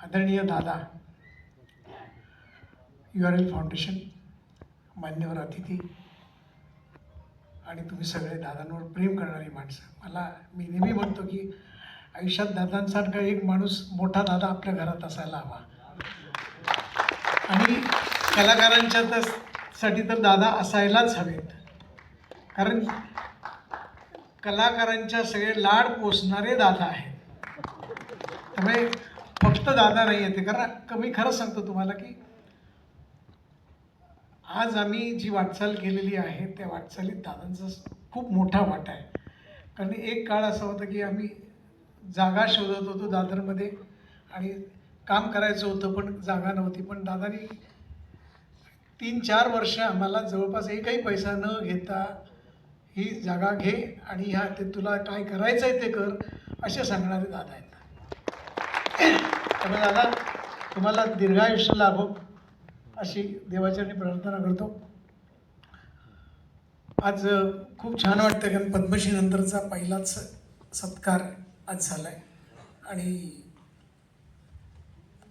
आदरणीय दादा, URL foundation, मान्यवर अतिथी आणि तुम्ही सगळे दादांवर प्रेम करणारी माणसं, मी नेहमी म्हणतो की आयुष्यात दादांसारखा एक माणूस, मोठा दादा आपल्या घरात असायला हवा. आणि कलाकारांच्या साठी तर दादा असायलाच हवेत, कारण कलाकारांच्या सगळे लाड पोसणारे दादा आहेत. त्यामुळे फक्त दादा नाही येते, कारण मी खरं सांगतो तुम्हाला की आज आम्ही जी वाटचाल केलेली आहे त्या वाटचालीत दादांचा खूप मोठा वाटा आहे. कारण एक काळ असा होता की आम्ही जागा शोधत होतो दादरमध्ये आणि काम करायचं होतं पण जागा नव्हती. पण दादानी 3-4 वर्ष आम्हाला जवळपास एकही पैसा न घेता ही जागा घे आणि ते तुला काय करायचं आहे ते कर असे सांगणारे दादा आहेत. त्यामुळे दादा तुम्हाला दीर्घायुष्य लाभो अशी देवाचरणी प्रार्थना करतो. आज खूप छान वाटतं, कारण पद्मश्री नंतरचा पहिलाच सत्कार आज झाला आहे आणि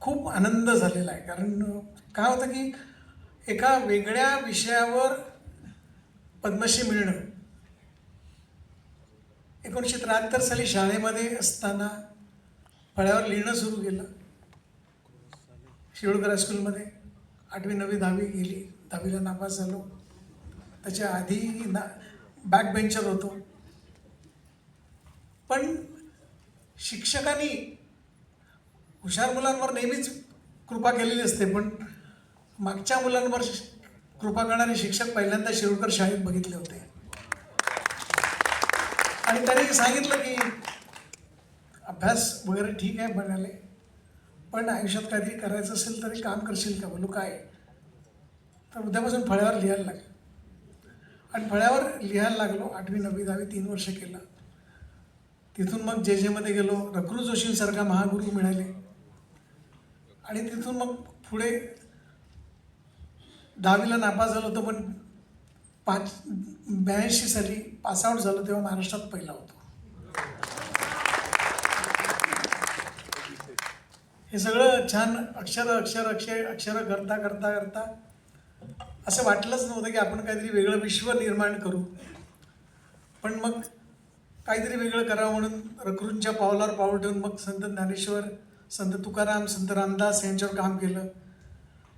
खूप आनंद झालेला आहे. कारण काय होतं की एका वेगळ्या विषयावर पद्मश्री मिळणं. 1973 साली शाळेमध्ये असताना फळ्यावर लिहिणं सुरू केलं. शिरोडकर हायस्कूलमध्ये 8वी 9वी 10वी गेली, 10वीला नापास झालो. त्याच्या आधी बॅक बेंचर होतो. पण शिक्षकांनी हुशार मुलांवर नेहमीच कृपा केलेली असते, पण मागच्या मुलांवर कृपा करणारे शिक्षक पहिल्यांदा शिरोडकर शाळेत बघितले होते. आणि त्यांनी सांगितलं की अभ्यास वगैरे ठीक आहे म्हणाले, पण आयुष्यात काहीतरी करायचं असेल तरी काम करशील का? बोलू काय? तर उद्यापासून फळ्यावर लिहायला लागेल. आणि फळ्यावर लिहायला लागलो. 8वी 9वी 10वी 3 वर्ष केलं. तिथून मग JJमध्ये गेलो. रघुरू जोशींसारखा महागुरू मिळाले आणि तिथून मग पुढे 10वीला नापास झालो होतो, पण 82 साली पासआउट झालो तेव्हा महाराष्ट्रात पहिला होतो. हे सगळं छान अक्षर करता करता करता असं वाटलंच नव्हतं की आपण काहीतरी वेगळं विश्व निर्माण करू. पण मग काहीतरी वेगळं करावं म्हणून रघुरूंच्या पावलावर पाऊल ठेवून मग संत ज्ञानेश्वर, संत तुकाराम, संत रामदास यांच्यावर काम केलं.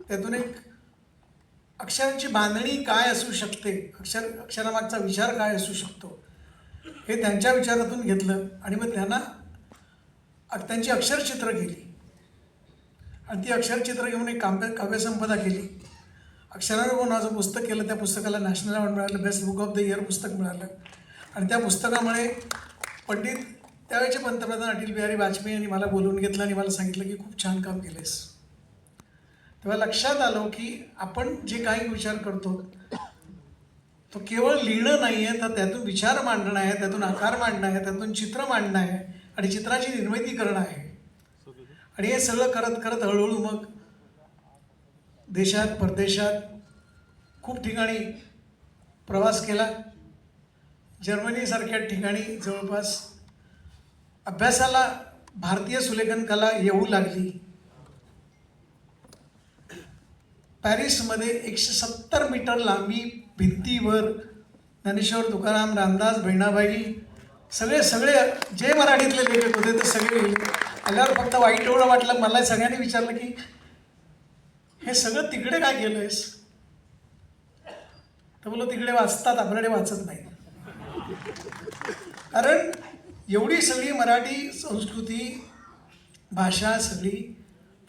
त्यातून एक अक्षरांची बांधणी काय असू शकते, अक्षरामागचा विचार काय असू शकतो हे त्यांच्या विचारातून घेतलं आणि मग त्यांना त्यांची अक्षरचित्र केली आणि ती अक्षरचित्र घेऊन एक काव्यसंपदा केली. अक्षरानुभ नावाचं पुस्तक केलं. त्या पुस्तकाला नॅशनल अवॉर्ड मिळालं, best book of the year पुस्तक मिळालं. आणि त्या पुस्तकामुळे पंडित त्यावेळेचे पंतप्रधान अटल बिहारी वाजपेयी यांनी मला बोलवून घेतलं आणि मला सांगितलं की खूप छान काम केलंयस. तेव्हा लक्षात आलं की आपण जे काही विचार करतो तो केवळ लिहिणं नाही आहे, तर त्यातून विचार मांडणं आहे, त्यातून आकार मांडणं आहे, त्यातून चित्र मांडणं आहे आणि चित्राची निर्मिती करणं आहे. आणि हे सगळं करत करत हळूहळू मग देशात परदेशात खूप ठिकाणी प्रवास केला. जर्मनीसारख्या ठिकाणी जवळपास अभ्यासाला भारतीय सुलेखन कला येऊ लागली. पॅरिसमध्ये 170 मीटर लांबी भिंतीवर ज्ञानेश्वर, तुकाराम, रामदास, बहिणाबाई सगळे जे मराठीतले लेखक होते ते सगळे लिहिले. आल्यावर फक्त वाईट एवढं वाटलं, मला सगळ्यांनी विचारलं की हे सगळं तिकडे काय केलंयस? तर बोललो तिकडे वाचतात, आपल्याकडे वाचत नाही. कारण एवढी सगळी मराठी संस्कृती भाषा सगळी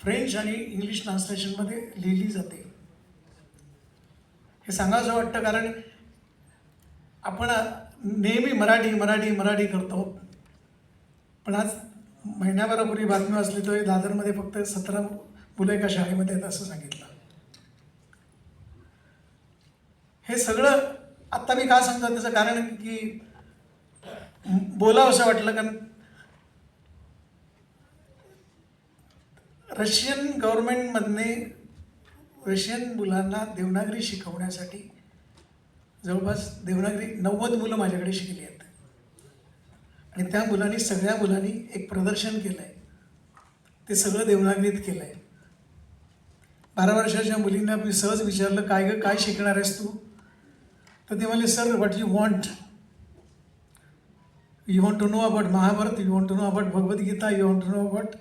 फ्रेंच आणि इंग्लिश ट्रान्सलेशनमध्ये लिहिली जाते. हे सांगावंसं वाटतं, कारण आपण नेहमी मराठी करतो. पण आज महिन्याभरापूर्वी बातमी वाचली तर दादरमध्ये फक्त 17 मुलं एका शाळेमध्ये आहेत असं सांगितलं. हे सगळं आत्ता मी का सांगतो त्याचं कारण की बोलावं असं वाटलं, कारण रशियन गव्हर्नमेंटमधने रशियन मुलांना देवनागरी शिकवण्यासाठी जवळपास देवनागरी 90 मुलं माझ्याकडे शिकली आहेत. आणि त्या सगळ्या मुलांनी एक प्रदर्शन केलं आहे ते सगळं देवनागरीत केलं आहे. 12 वर्षाच्या मुलींना मी सहज विचारलं, काय गं काय शिकणार आहेस तू? तर ते म्हणले, sir what you want to know about Mahabharata, you want to know about Bhagavad Gita, you want to know about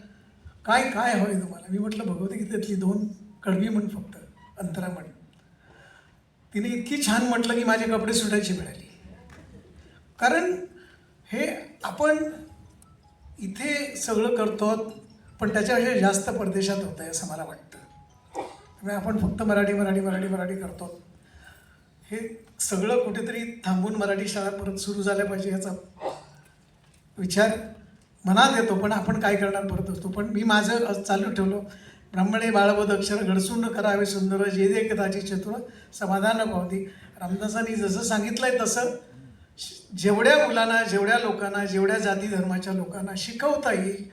काय काय हवं आहे तुम्हाला? मी म्हटलं भगवद्गीतेतली 2 कडवी म्हण फक्त, अंतरा म्हण. तिने इतकी छान म्हटलं की माझे कपडे सुटायची मिळाली. कारण हे आपण इथे सगळं करतो, पण त्याच्यापेक्षा जास्त परदेशात होत आहे असं मला वाटतं. त्यामुळे आपण फक्त मराठी मराठी मराठी मराठी करतो. हे सगळं कुठेतरी थांबून मराठी शाळा परत सुरू झाल्या पाहिजे याचा विचार मनात येतो, पण आपण काय करणार परत असतो. पण मी माझं चालू ठेवलं, ब्राह्मणे बाळवद अक्षर घडसून करावे सुंदर, जे दे कदाची चतुर समाधान पावती. रामदासांनी जसं सांगितलं आहे तसं जेवढ्या मुलांना, जेवढ्या लोकांना, जेवढ्या जाती धर्माच्या लोकांना शिकवता येईल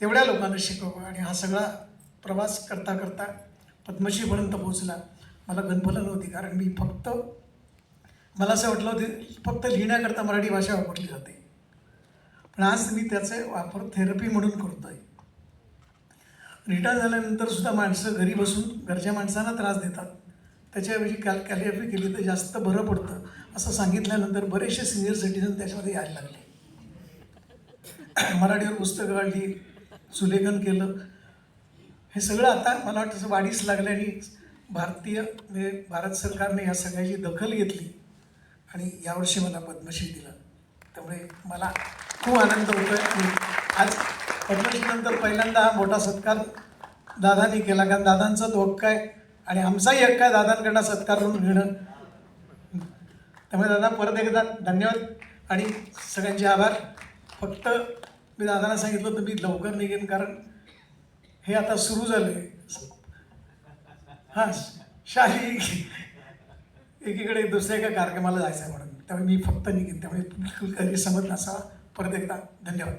तेवढ्या लोकांना शिकवा. आणि हा सगळा प्रवास करता करता पद्मश्रीपर्यंत पोहोचला. मला गणफलं नव्हती, कारण मी मला असं वाटलं होतं फक्त लिहिण्याकरता मराठी भाषा वापरली जाते. पण आज मी त्याचे वापर थेरपी म्हणून करतो आहे. रिटायर झाल्यानंतर सुद्धा माणसं घरी बसून घरच्या माणसांना त्रास देतात, त्याच्याऐवजी कॅलिग्राफी केली तर जास्त बरं पडतं असं सांगितल्यानंतर बरेचसे सिनियर सिटीजन त्याच्यामध्ये यायला लागले. मराठीवर पुस्तकं काढली, सुलेखन केलं. हे सगळं आता मला वाटतं असं वाढीस लागलं आणि म्हणजे भारत सरकारने ह्या सगळ्याची दखल घेतली आणि यावर्षी मला पद्मश्री दिलं. त्यामुळे मला खूप आनंद होतो आहे. आज पद्मश्रीनंतर पहिल्यांदा हा मोठा सत्कार दादांनी केला, कारण दादांचा तो हक्क आहे आणि आमचाही हक्क आहे दादांकडनं सत्कार करून घेणं. त्यामुळे दादा परत एकदा धन्यवाद आणि सगळ्यांचे आभार. फक्त मी दादांना सांगितलं होतं मी लवकर निघेन, कारण हे आता सुरू झालं आहे. हां, शाही एकीकडे दुसऱ्या एका कार्यक्रमाला जायचं आहे म्हणून, त्यामुळे मी फक्त निघेन. त्यामुळे बिलकुल गैरसमज नसावा. परत एकदा धन्यवाद.